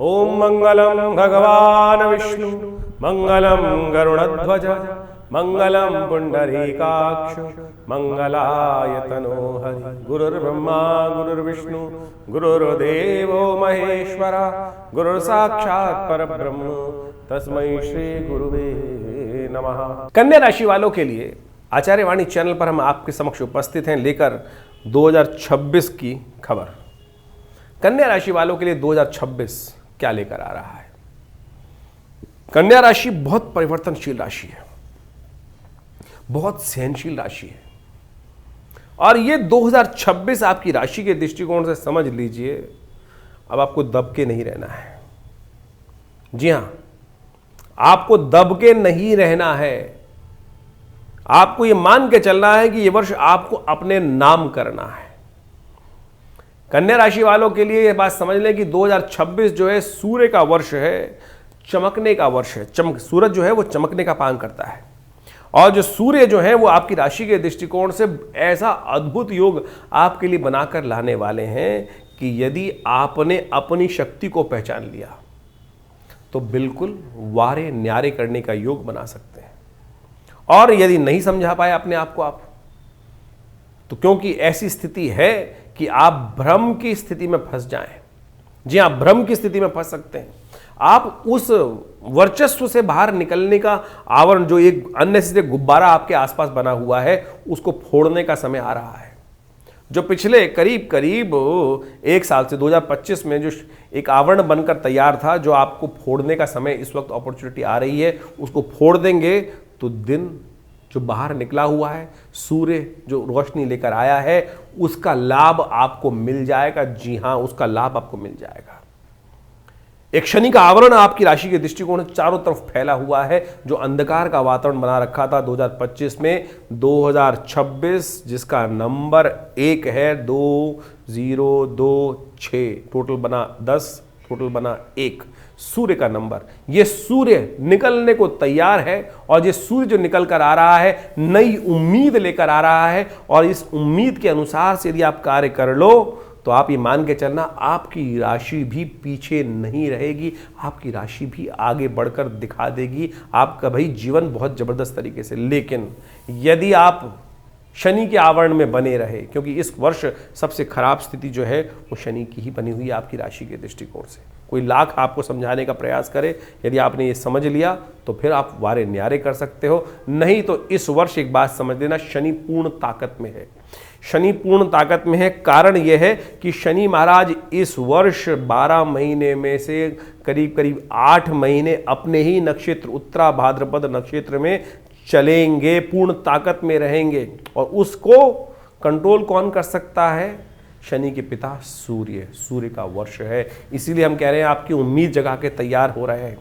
ओम मंगलम भगवान विष्णु मंगलम गरुड़ध्वज मंगलम पुंडरीकाक्ष मंगलाय तनोहरि। गुरुर्ब्रह्मा गुरुर्विष्णु गुरुर्देवो महेश्वरा गुरुर्साक्षात् परब्रह्म तस्मै श्री गुरुवे नमः। कन्या राशि वालों के लिए आचार्यवाणी चैनल पर हम आपके समक्ष उपस्थित हैं लेकर 2026 की खबर। कन्या राशि वालों के लिए 2026 क्या लेकर आ रहा है। कन्या राशि बहुत परिवर्तनशील राशि है, बहुत सहनशील राशि है और ये 2026 आपकी राशि के दृष्टिकोण से समझ लीजिए, अब आपको दब के नहीं रहना है। जी हां, आपको दब के नहीं रहना है। आपको ये मान के चलना है कि ये वर्ष आपको अपने नाम करना है। कन्या राशि वालों के लिए यह बात समझ लें कि 2026 जो है सूर्य का वर्ष है, चमकने का वर्ष है। सूरज जो है वो चमकने का काम करता है और जो सूर्य जो है वो आपकी राशि के दृष्टिकोण से ऐसा अद्भुत योग आपके लिए बनाकर लाने वाले हैं कि यदि आपने अपनी शक्ति को पहचान लिया तो बिल्कुल वारे न्यारे करने का योग बना सकते हैं। और यदि नहीं समझा पाए अपने आप को आप, तो क्योंकि ऐसी स्थिति है कि आप भ्रम की स्थिति में फंस जाएं। जी हां, भ्रम की स्थिति में फंस सकते हैं। आप उस वर्चस्व से बाहर निकलने का आवरण, जो एक अननेसेसरी गुब्बारा आपके आसपास बना हुआ है, उसको फोड़ने का समय आ रहा है। जो पिछले करीब करीब एक साल से 2025 में जो एक आवरण बनकर तैयार था, जो आपको फोड़ने का समय इस वक्त अपॉर्चुनिटी आ रही है, उसको फोड़ देंगे तो दिन जो बाहर निकला हुआ है, सूर्य जो रोशनी लेकर आया है, उसका लाभ आपको मिल जाएगा। जी हां, उसका लाभ आपको मिल जाएगा। एक शनि का आवरण आपकी राशि के दृष्टिकोण से चारों तरफ फैला हुआ है, जो अंधकार का वातावरण बना रखा था 2025 में। 2026 जिसका नंबर 1 है, 2026, टोटल बना 10, टोटल बना 1, सूर्य का नंबर। ये सूर्य निकलने को तैयार है और ये सूर्य जो निकल कर आ रहा है, नई उम्मीद लेकर आ रहा है। और इस उम्मीद के अनुसार से यदि आप कार्य कर लो तो आप ये मान के चलना, आपकी राशि भी पीछे नहीं रहेगी, आपकी राशि भी आगे बढ़कर दिखा देगी आपका भाई जीवन बहुत जबरदस्त तरीके से। लेकिन यदि आप शनि के आवरण में बने रहे, क्योंकि इस वर्ष सबसे खराब स्थिति जो है वो शनि की ही बनी हुई है आपकी राशि के दृष्टिकोण से। कोई लाख आपको समझाने का प्रयास करे, यदि आपने ये समझ लिया तो फिर आप वारे न्यारे कर सकते हो। नहीं तो इस वर्ष एक बात समझ लेना, शनि पूर्ण ताकत में है। शनि पूर्ण ताकत में है। कारण यह है कि शनि महाराज इस वर्ष 12 महीने में से करीब करीब 8 महीने अपने ही नक्षत्र उत्तरा भाद्रपद नक्षत्र में चलेंगे, पूर्ण ताकत में रहेंगे। और उसको कंट्रोल कौन कर सकता है? शनि के पिता सूर्य। सूर्य का वर्ष है, इसीलिए हम कह रहे हैं आपकी उम्मीद जगा के तैयार हो रहे हैं।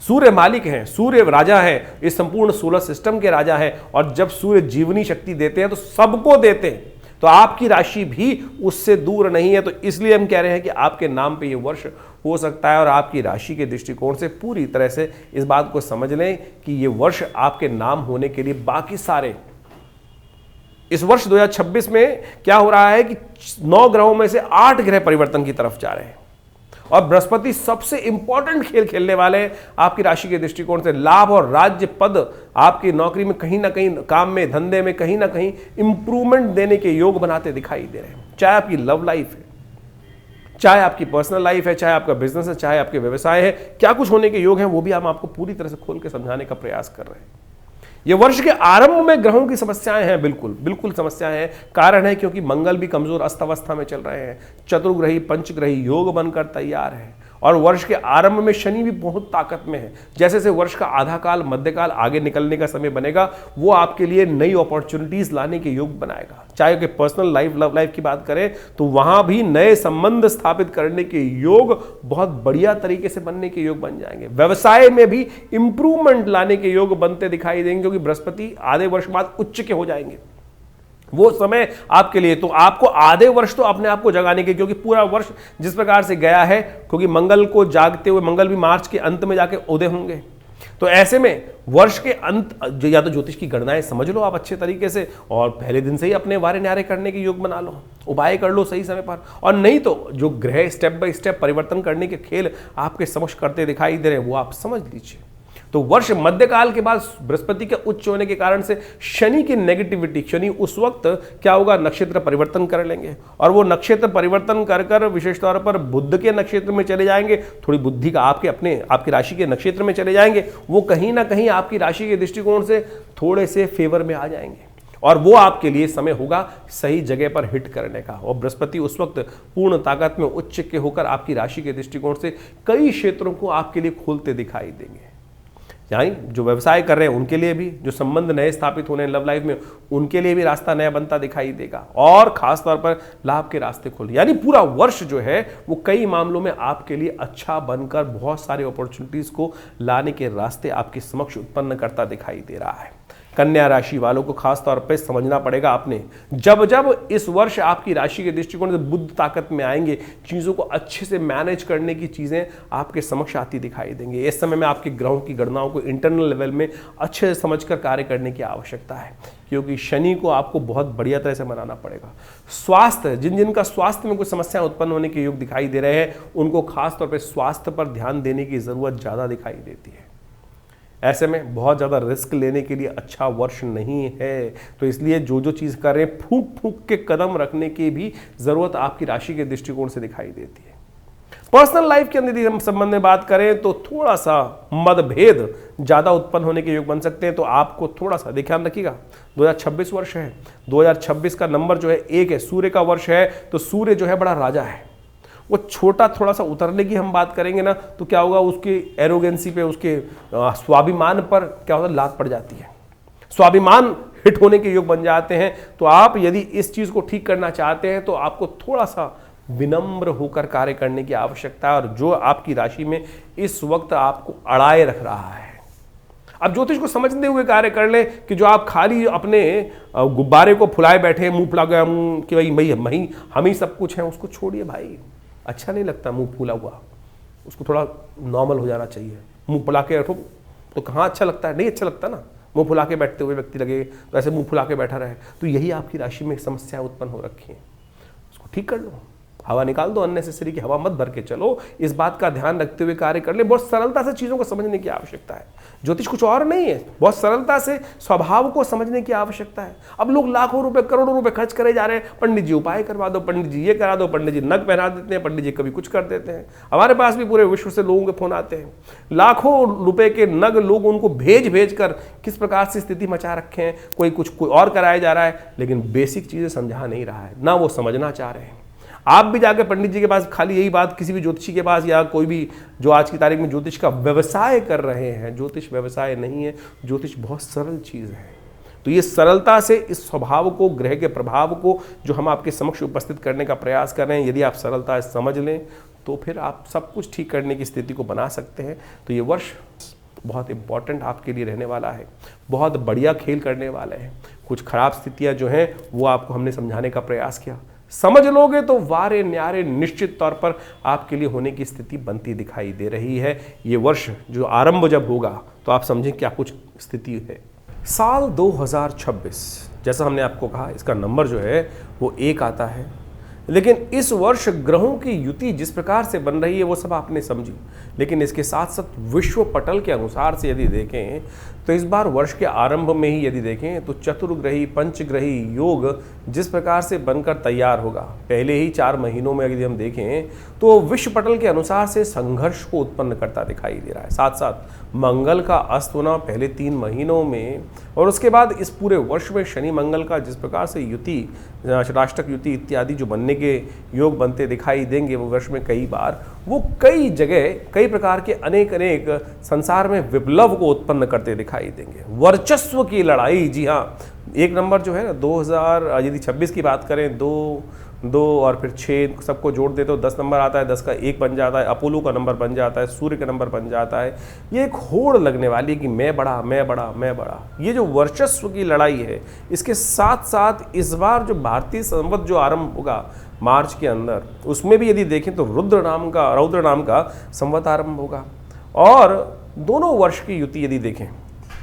सूर्य मालिक हैं, सूर्य राजा है, इस संपूर्ण सोलर सिस्टम के राजा हैं। और जब सूर्य जीवनी शक्ति देते हैं तो सबको देते हैं, तो आपकी राशि भी उससे दूर नहीं है। तो इसलिए हम कह रहे हैं कि आपके नाम पे ये वर्ष हो सकता है और आपकी राशि के दृष्टिकोण से पूरी तरह से इस बात को समझ लें कि ये वर्ष आपके नाम होने के लिए बाकी सारे, इस वर्ष 2026 में क्या हो रहा है कि 9 ग्रहों में से 8 ग्रह परिवर्तन की तरफ जा रहे हैं और बृहस्पति सबसे इंपॉर्टेंट खेल खेलने वाले हैं आपकी राशि के दृष्टिकोण से। लाभ और राज्य पद आपकी नौकरी में कहीं ना कहीं, काम में, धंधे में कहीं ना कहीं इंप्रूवमेंट देने के योग बनाते दिखाई दे रहे हैं। चाहे आपकी लव लाइफ है, चाहे आपकी पर्सनल लाइफ है, चाहे आपका बिजनेस है, चाहे आपके व्यवसाय है, क्या कुछ होने के योग हैं वो भी हम आपको पूरी तरह से खोल के समझाने का प्रयास कर रहे हैं। ये वर्ष के आरंभ में ग्रहों की समस्याएं हैं, बिल्कुल समस्याएं हैं। कारण है क्योंकि मंगल भी कमजोर अवस्था में चल रहे हैं, चतुर्ग्रही पंचग्रही योग बनकर तैयार है। और वर्ष के आरंभ में शनि भी बहुत ताकत में है। जैसे जैसे वर्ष का आधा काल, मध्यकाल आगे निकलने का समय बनेगा, वो आपके लिए नई अपॉर्चुनिटीज लाने के योग बनाएगा। चाहे कि पर्सनल लाइफ, लव लाइफ की बात करें तो वहां भी नए संबंध स्थापित करने के योग बहुत बढ़िया तरीके से बनने के योग बन जाएंगे। व्यवसाय में भी इंप्रूवमेंट लाने के योग बनते दिखाई देंगे, क्योंकि बृहस्पति आधे वर्ष बाद उच्च के हो जाएंगे। वो समय आपके लिए, तो आपको आधे वर्ष तो अपने आप को जगाने के, क्योंकि पूरा वर्ष जिस प्रकार से गया है, क्योंकि मंगल को जागते हुए, मंगल भी मार्च के अंत में जाके उदय होंगे, तो ऐसे में वर्ष के अंत या तो ज्योतिष की गणनाएं समझ लो आप अच्छे तरीके से, और पहले दिन से ही अपने वारे न्यारे करने के योग बना लो, उपाय कर लो सही समय पर। और नहीं तो जो ग्रह स्टेप बाय स्टेप परिवर्तन करने के खेल आपके समक्ष करते दिखाई दे रहे हैं वो आप समझ लीजिए। तो वर्ष मध्यकाल के बाद बृहस्पति के उच्च होने के कारण से शनि की नेगेटिविटी, शनि उस वक्त क्या होगा, नक्षत्र परिवर्तन कर लेंगे, और वो नक्षत्र परिवर्तन कर कर विशेष तौर पर बुध के नक्षत्र में चले जाएंगे, थोड़ी बुद्धि का आपकी राशि के नक्षत्र में चले जाएंगे, वो कहीं ना कहीं आपकी राशि के दृष्टिकोण से थोड़े से फेवर में आ जाएंगे, और वो आपके लिए समय होगा सही जगह पर हिट करने का। और बृहस्पति उस वक्त पूर्ण ताकत में उच्च के होकर आपकी राशि के दृष्टिकोण से कई क्षेत्रों को आपके लिए खोलते दिखाई देंगे। यानी जो व्यवसाय कर रहे हैं उनके लिए भी, जो संबंध नए स्थापित होने लव लाइफ में उनके लिए भी रास्ता नया बनता दिखाई देगा, और खास तौर पर लाभ के रास्ते खोले। यानी पूरा वर्ष जो है वो कई मामलों में आपके लिए अच्छा बनकर बहुत सारे अपॉर्चुनिटीज को लाने के रास्ते आपके समक्ष उत्पन्न करता दिखाई दे रहा है। कन्या राशि वालों को खास तौर पे समझना पड़ेगा आपने, जब जब इस वर्ष आपकी राशि के दृष्टिकोण से बुध ताकत में आएंगे, चीज़ों को अच्छे से मैनेज करने की चीज़ें आपके समक्ष आती दिखाई देंगे। इस समय में आपके ग्रहों की गणनाओं को इंटरनल लेवल में अच्छे से समझकर कार्य करने की आवश्यकता है, क्योंकि शनि को आपको बहुत बढ़िया तरह से मनाना पड़ेगा। स्वास्थ्य, जिन जिनका स्वास्थ्य में कुछ समस्याएं उत्पन्न होने के योग दिखाई दे रहे हैं, उनको खास तौर पर स्वास्थ्य पर ध्यान देने की जरूरत ज़्यादा दिखाई देती है। ऐसे में बहुत ज़्यादा रिस्क लेने के लिए अच्छा वर्ष नहीं है, तो इसलिए जो जो चीज़ कर रहे हैं फूंक फूंक के कदम रखने की भी ज़रूरत आपकी राशि के दृष्टिकोण से दिखाई देती है। पर्सनल लाइफ के अंदर यदि हम संबंध में बात करें तो थोड़ा सा मतभेद ज़्यादा उत्पन्न होने के योग बन सकते हैं, तो आपको थोड़ा सा ध्यान रखिएगा। 2026 वर्ष है, 2026 का नंबर जो है 1 है, सूर्य का वर्ष है, तो सूर्य जो है बड़ा राजा है। वो छोटा थोड़ा सा उतरने की हम बात करेंगे ना, तो क्या होगा, उसके एरोगेंसी पे, उसके स्वाभिमान पर क्या होता है, लात पड़ जाती है, स्वाभिमान हिट होने के योग बन जाते हैं। तो आप यदि इस चीज़ को ठीक करना चाहते हैं तो आपको थोड़ा सा विनम्र होकर कार्य करने की आवश्यकता है, और जो आपकी राशि में इस वक्त आपको अड़ाए रख रहा है, अब ज्योतिष को समझते हुए कार्य कर ले कि जो आप खाली अपने गुब्बारे को फुलाए बैठे, मुंह फुला गया कि भाई हम ही सब कुछ हैं, उसको छोड़िए भाई, अच्छा नहीं लगता मुंह फूला हुआ, उसको थोड़ा नॉर्मल हो जाना चाहिए। मुंह फुला के बैठो तो कहाँ अच्छा लगता है, नहीं अच्छा लगता ना, मुंह फुला के बैठते हुए व्यक्ति लगे तो ऐसे मुंह फुला के बैठा रहे, तो यही आपकी राशि में समस्याएं उत्पन्न हो रखी हैं, उसको ठीक कर लो, हवा निकाल दो, अननेसेसरी की हवा मत भर के चलो, इस बात का ध्यान रखते हुए कार्य कर ले। बहुत सरलता से चीज़ों को समझने की आवश्यकता है, ज्योतिष कुछ और नहीं है, बहुत सरलता से स्वभाव को समझने की आवश्यकता है। अब लोग लाखों रुपए करोड़ों रुपए खर्च करे जा रहे हैं, पंडित जी उपाय करवा दो, पंडित जी ये करा दो, पंडित जी नग पहना देते हैं, पंडित जी कभी कुछ कर देते हैं। हमारे पास भी पूरे विश्व से लोगों के फोन आते हैं, लाखों रुपए के नग लोग उनको भेज कर किस प्रकार से स्थिति मचा रखे हैं, कोई और कराया जा रहा है, लेकिन बेसिक चीज़ें समझा नहीं रहा है, ना वो समझना चाह रहे हैं। आप भी जाकर पंडित जी के पास खाली यही बात, किसी भी ज्योतिषी के पास, या कोई भी जो आज की तारीख में ज्योतिष का व्यवसाय कर रहे हैं, ज्योतिष व्यवसाय नहीं है, ज्योतिष बहुत सरल चीज़ है। तो ये सरलता से इस स्वभाव को, ग्रह के प्रभाव को जो हम आपके समक्ष उपस्थित करने का प्रयास कर रहे हैं, यदि आप सरलता से समझ लें तो फिर आप सब कुछ ठीक करने की स्थिति को बना सकते हैं। तो ये वर्ष बहुत इंपॉर्टेंट आपके लिए रहने वाला है, बहुत बढ़िया खेल करने वाले हैं। कुछ खराब स्थितियाँ जो हैं वो आपको हमने समझाने का प्रयास किया, समझ लोगे तो वारे न्यारे निश्चित तौर पर आपके लिए होने की स्थिति बनती दिखाई दे रही है। ये वर्ष जो आरंभ जब होगा तो आप समझें क्या कुछ स्थिति है। साल 2026 जैसा हमने आपको कहा, इसका नंबर जो है वो 1 आता है, लेकिन इस वर्ष ग्रहों की युति जिस प्रकार से बन रही है वो सब आपने समझी, लेकिन इसके साथ साथ विश्व पटल के अनुसार से यदि देखें तो इस बार वर्ष के आरंभ में ही यदि देखें तो चतुर्ग्रही पंचग्रही योग जिस प्रकार से बनकर तैयार होगा, पहले ही 4 महीनों में यदि हम देखें तो विश्व पटल के अनुसार से संघर्ष को उत्पन्न करता दिखाई दे रहा है। साथ साथ मंगल का अस्त होना पहले 3 महीनों में, और उसके बाद इस पूरे वर्ष में शनि मंगल का जिस प्रकार से युति, राष्ट्रक युति इत्यादि जो बनने के योग बनते दिखाई देंगे वो वर्ष में कई बार, वो कई जगह कई प्रकार के अनेक संसार में विप्लव को उत्पन्न करते दिखाई देंगे। वर्चस्व की लड़ाई, जी हाँ, 1 नंबर जो है ना 2026 की बात करें, 2 और फिर 6 सबको जोड़ दे तो 10 नंबर आता है, 10 का 1 बन जाता है, अपोलो का नंबर बन जाता है, सूर्य का नंबर बन जाता है। ये एक होड़ लगने वाली है कि मैं बड़ा मैं बड़ा मैं बड़ा, ये जो वर्चस्व की लड़ाई है, इसके साथ साथ इस बार जो भारतीय संवत जो आरंभ होगा मार्च के अंदर, उसमें भी यदि देखें तो रौद्र नाम का संवत आरंभ होगा, और दोनों वर्ष की युति यदि देखें,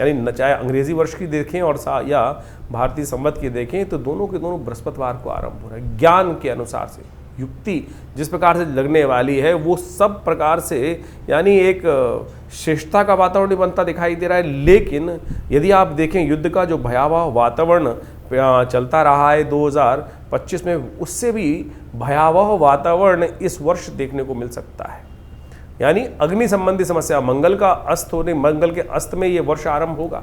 यानी चाहे अंग्रेजी वर्ष की देखें और या भारतीय संवत की देखें, तो दोनों के दोनों बृहस्पतिवार को आरंभ हो रहा है। ज्ञान के अनुसार से युक्ति जिस प्रकार से लगने वाली है वो सब प्रकार से यानी एक श्रेष्ठता का वातावरण बनता दिखाई दे रहा है। लेकिन यदि आप देखें युद्ध का जो भयावह वातावरण चलता रहा है 2025 में, उससे भी भयावह वातावरण इस वर्ष देखने को मिल सकता है। यानी अग्नि संबंधी समस्या, मंगल का अस्त होने, मंगल के अस्त में ये वर्ष आरंभ होगा,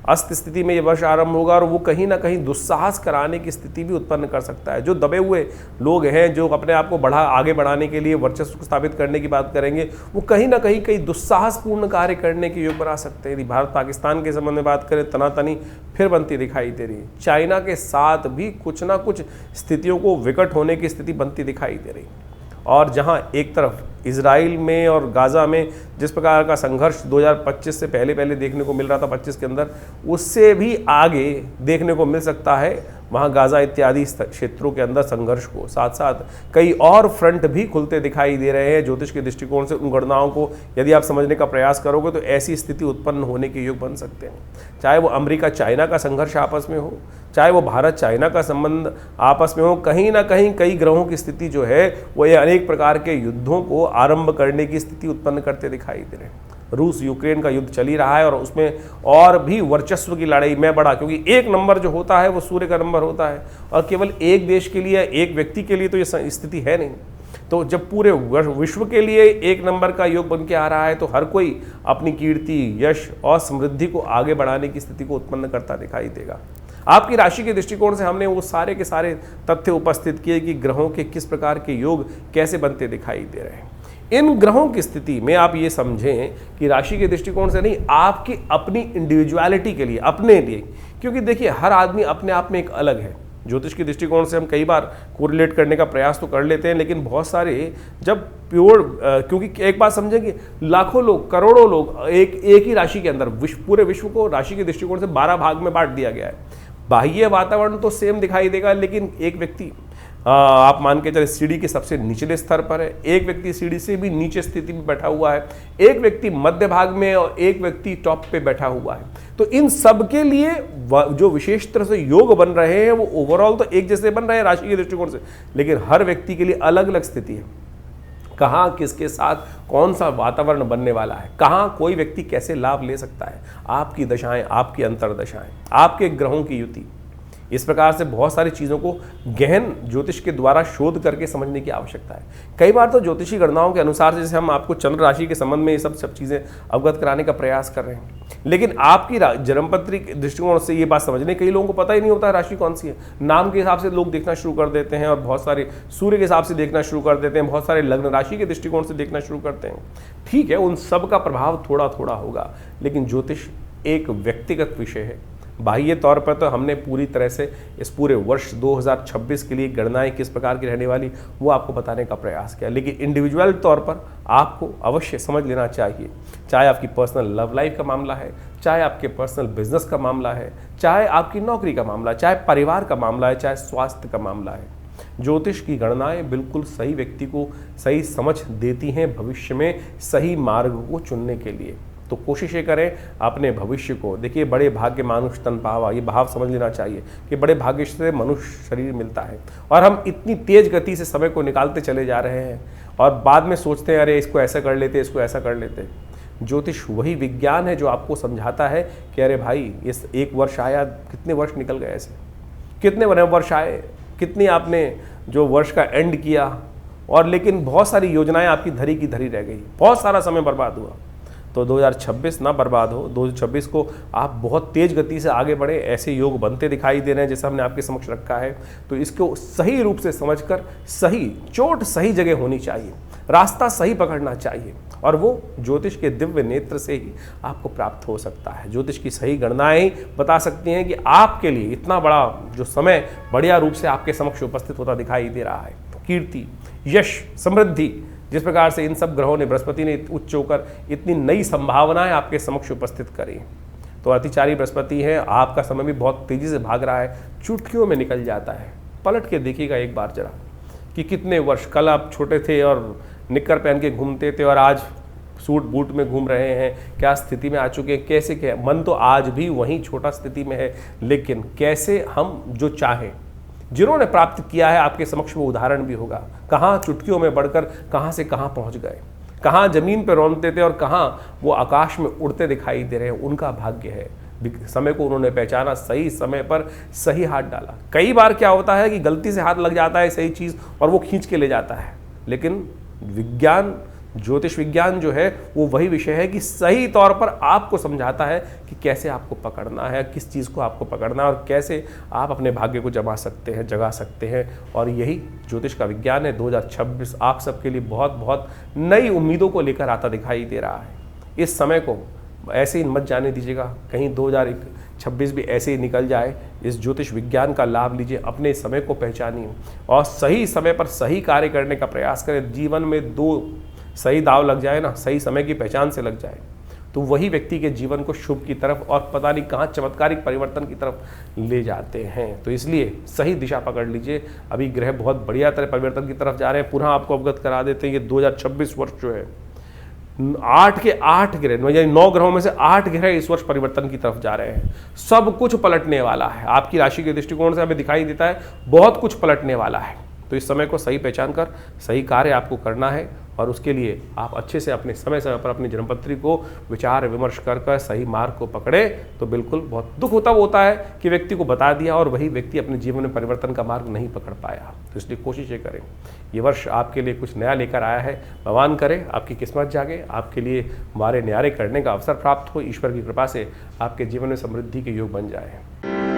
अस्त स्थिति में ये वर्ष आरंभ होगा, और वो कहीं ना कहीं दुस्साहस कराने की स्थिति भी उत्पन्न कर सकता है। जो दबे हुए लोग हैं, जो अपने आप को आगे बढ़ाने के लिए वर्चस्व स्थापित करने की बात करेंगे, वो कहीं ना कहीं कई दुस्साहसपूर्ण कार्य करने के योग बना सकते हैं। यदि भारत पाकिस्तान के संबंध में बात करें, तनातनी फिर बनती दिखाई दे रही है। चाइना के साथ भी कुछ ना कुछ स्थितियों को विकट होने की स्थिति बनती दिखाई दे रही है। और जहां एक तरफ इजराइल में और गाज़ा में जिस प्रकार का संघर्ष 2025 से पहले देखने को मिल रहा था 25 के अंदर, उससे भी आगे देखने को मिल सकता है वहाँ गाज़ा इत्यादि क्षेत्रों के अंदर संघर्ष को। साथ साथ कई और फ्रंट भी खुलते दिखाई दे रहे हैं। ज्योतिष के दृष्टिकोण से उन गणनाओं को यदि आप समझने का प्रयास करोगे तो ऐसी स्थिति उत्पन्न होने के योग बन सकते हैं। चाहे वो अमेरिका चाइना का संघर्ष आपस में हो, चाहे वो भारत चाइना का संबंध आपस में हो, कहीं ना कहीं कई ग्रहों की स्थिति जो है वो ये अनेक प्रकार के युद्धों को आरंभ करने की स्थिति उत्पन्न करते दिखाई दे रहे हैं। रूस यूक्रेन का युद्ध चल ही रहा है और उसमें और भी वर्चस्व की लड़ाई में बड़ा, क्योंकि एक नंबर जो होता है वो सूर्य का नंबर होता है, और केवल एक देश के लिए, एक व्यक्ति के लिए तो ये स्थिति है नहीं। तो जब पूरे विश्व के लिए एक नंबर का योग बन के आ रहा है, तो हर कोई अपनी कीर्ति, यश और समृद्धि को आगे बढ़ाने की स्थिति को उत्पन्न करता दिखाई देगा। आपकी राशि के दृष्टिकोण से हमने वो सारे के सारे तथ्य उपस्थित किए कि ग्रहों के किस प्रकार के योग कैसे बनते दिखाई दे रहे हैं। इन ग्रहों की स्थिति में आप ये समझें कि राशि के दृष्टिकोण से नहीं, आपकी अपनी इंडिविजुअलिटी के लिए, अपने लिए, क्योंकि देखिए हर आदमी अपने आप में एक अलग है। ज्योतिष के दृष्टिकोण से हम कई बार कोरिलेट करने का प्रयास तो कर लेते हैं, लेकिन बहुत सारे जब प्योर, क्योंकि एक बात समझें कि लाखों लोग, करोड़ों लोग एक ही राशि के अंदर, पूरे विश्व को राशि के दृष्टिकोण से 12 भाग में बांट दिया गया है। बाह्य वातावरण तो सेम दिखाई देगा, लेकिन एक व्यक्ति आप मान के चले सीढ़ी के सबसे निचले स्तर पर है, एक व्यक्ति सीढ़ी से भी नीचे स्थिति में बैठा हुआ है, एक व्यक्ति मध्य भाग में और एक व्यक्ति टॉप पे बैठा हुआ है। तो इन सब के लिए जो विशेष तरह से योग बन रहे हैं वो ओवरऑल तो एक जैसे बन रहे हैं राशि के दृष्टिकोण से, लेकिन हर व्यक्ति के लिए अलग अलग स्थिति है। कहाँ किसके साथ कौन सा वातावरण बनने वाला है, कहाँ कोई व्यक्ति कैसे लाभ ले सकता है, आपकी दशाएं, आपकी अंतर्दशाएं, आपके ग्रहों की युति, इस प्रकार से बहुत सारी चीज़ों को गहन ज्योतिष के द्वारा शोध करके समझने की आवश्यकता है। कई बार तो ज्योतिषी गणनाओं के अनुसार जैसे हम आपको चंद्र राशि के संबंध में ये सब चीज़ें अवगत कराने का प्रयास कर रहे हैं, लेकिन आपकी जन्मपत्री के दृष्टिकोण से ये बात समझने, कई लोगों को पता ही नहीं होता राशि कौन सी है। नाम के हिसाब से लोग देखना शुरू कर देते हैं और बहुत सारे सूर्य के हिसाब से देखना शुरू कर देते हैं, बहुत सारे लग्न राशि के दृष्टिकोण से देखना शुरू करते हैं। ठीक है, उन सब का प्रभाव थोड़ा थोड़ा होगा, लेकिन ज्योतिष एक व्यक्तिगत विषय है। बाह्य तौर पर तो हमने पूरी तरह से इस पूरे वर्ष 2026 के लिए गणनाएं किस प्रकार की रहने वाली वो आपको बताने का प्रयास किया, लेकिन इंडिविजुअल तौर पर आपको अवश्य समझ लेना चाहिए। चाहे आपकी पर्सनल लव लाइफ का मामला है, चाहे आपके पर्सनल बिजनेस का मामला है, चाहे आपकी नौकरी का मामला है, चाहे परिवार का मामला है, चाहे स्वास्थ्य का मामला है, ज्योतिष की गणनाएं बिल्कुल सही व्यक्ति को सही समझ देती हैं भविष्य में सही मार्ग को चुनने के लिए। तो कोशिश ये करें अपने भविष्य को। देखिए, बड़े भाग्य मानुष तन पावा, ये भाव समझ लेना चाहिए कि बड़े भाग्य से मनुष्य शरीर मिलता है, और हम इतनी तेज गति से समय को निकालते चले जा रहे हैं और बाद में सोचते हैं अरे इसको ऐसा कर लेते, इसको ऐसा कर लेते। ज्योतिष वही विज्ञान है जो आपको समझाता है कि अरे भाई इस एक वर्ष आया, कितने वर्ष निकल गए, ऐसे कितने वर्ष आए, कितनी आपने जो वर्ष का एंड किया, और लेकिन बहुत सारी योजनाएं आपकी धरी की धरी रह गई, बहुत सारा समय बर्बाद हुआ। तो 2026 ना बर्बाद हो, 2026 को आप बहुत तेज गति से आगे बढ़े, ऐसे योग बनते दिखाई दे रहे हैं जैसा हमने आपके समक्ष रखा है। तो इसको सही रूप से समझकर सही चोट सही जगह होनी चाहिए, रास्ता सही पकड़ना चाहिए, और वो ज्योतिष के दिव्य नेत्र से ही आपको प्राप्त हो सकता है। ज्योतिष की सही गणनाएं बता सकती हैं कि आपके लिए इतना बड़ा जो समय बढ़िया रूप से आपके समक्ष उपस्थित होता दिखाई दे रहा है। कीर्ति, यश, समृद्धि, जिस प्रकार से इन सब ग्रहों ने, बृहस्पति ने उच्च होकर इतनी नई संभावनाएं आपके समक्ष उपस्थित करी। तो अतिचारी बृहस्पति है, आपका समय भी बहुत तेजी से भाग रहा है, चुटकियों में निकल जाता है। पलट के देखिएगा एक बार जरा कि कितने वर्ष, कल आप छोटे थे और निक्कर पहन के घूमते थे और आज सूट बूट में घूम रहे हैं, क्या स्थिति में आ चुके हैं, कैसे क्या मन तो आज भी वहीं छोटा स्थिति में है, लेकिन कैसे हम जो चाहें, जिन्होंने प्राप्त किया है आपके समक्ष वो उदाहरण भी होगा, कहाँ चुटकियों में बढ़कर कहाँ से कहाँ पहुँच गए, कहाँ जमीन पर रौंदते थे और कहाँ वो आकाश में उड़ते दिखाई दे रहे हैं, उनका भाग्य है। समय को उन्होंने पहचाना, सही समय पर सही हाथ डाला। कई बार क्या होता है कि गलती से हाथ लग जाता है सही चीज़ और वो खींच के ले जाता है, लेकिन विज्ञान, ज्योतिष विज्ञान जो है वो वही विषय है कि सही तौर पर आपको समझाता है कि कैसे आपको पकड़ना है, किस चीज़ को आपको पकड़ना है और कैसे आप अपने भाग्य को जगा सकते हैं। और यही ज्योतिष का विज्ञान है। 2026 आप सबके लिए बहुत बहुत नई उम्मीदों को लेकर आता दिखाई दे रहा है। इस समय को ऐसे ही मत जाने दीजिएगा, कहीं 2026 भी ऐसे ही निकल जाए। इस ज्योतिष विज्ञान का लाभ लीजिए, अपने समय को पहचानिए और सही समय पर सही कार्य करने का प्रयास करें। जीवन में 2 सही दाव लग जाए ना, सही समय की पहचान से लग जाए, तो वही व्यक्ति के जीवन को शुभ की तरफ और पता नहीं कहाँ चमत्कारिक परिवर्तन की तरफ ले जाते हैं। तो इसलिए सही दिशा पकड़ लीजिए। अभी ग्रह बहुत बढ़िया तरह परिवर्तन की तरफ जा रहे हैं। पुनः आपको अवगत करा देते हैं, ये 2026 वर्ष जो है 8 के 8 ग्रह, यानी 9 ग्रहों में से 8 ग्रह इस वर्ष परिवर्तन की तरफ जा रहे हैं। सब कुछ पलटने वाला है। आपकी राशि के दृष्टिकोण से हमें दिखाई देता है बहुत कुछ पलटने वाला है। तो इस समय को सही पहचान कर सही कार्य आपको करना है और उसके लिए आप अच्छे से अपने समय पर अपनी जन्मपत्री को विचार विमर्श कर सही मार्ग को पकड़े। तो बिल्कुल बहुत दुख होता है कि व्यक्ति को बता दिया और वही व्यक्ति अपने जीवन में परिवर्तन का मार्ग नहीं पकड़ पाया। तो इसलिए कोशिशें करें। ये वर्ष आपके लिए कुछ नया लेकर आया है। भगवान करे आपकी किस्मत जागे, आपके लिए हमारे न्यारे करने का अवसर प्राप्त हो। ईश्वर की कृपा से आपके जीवन में समृद्धि के योग बन जाए।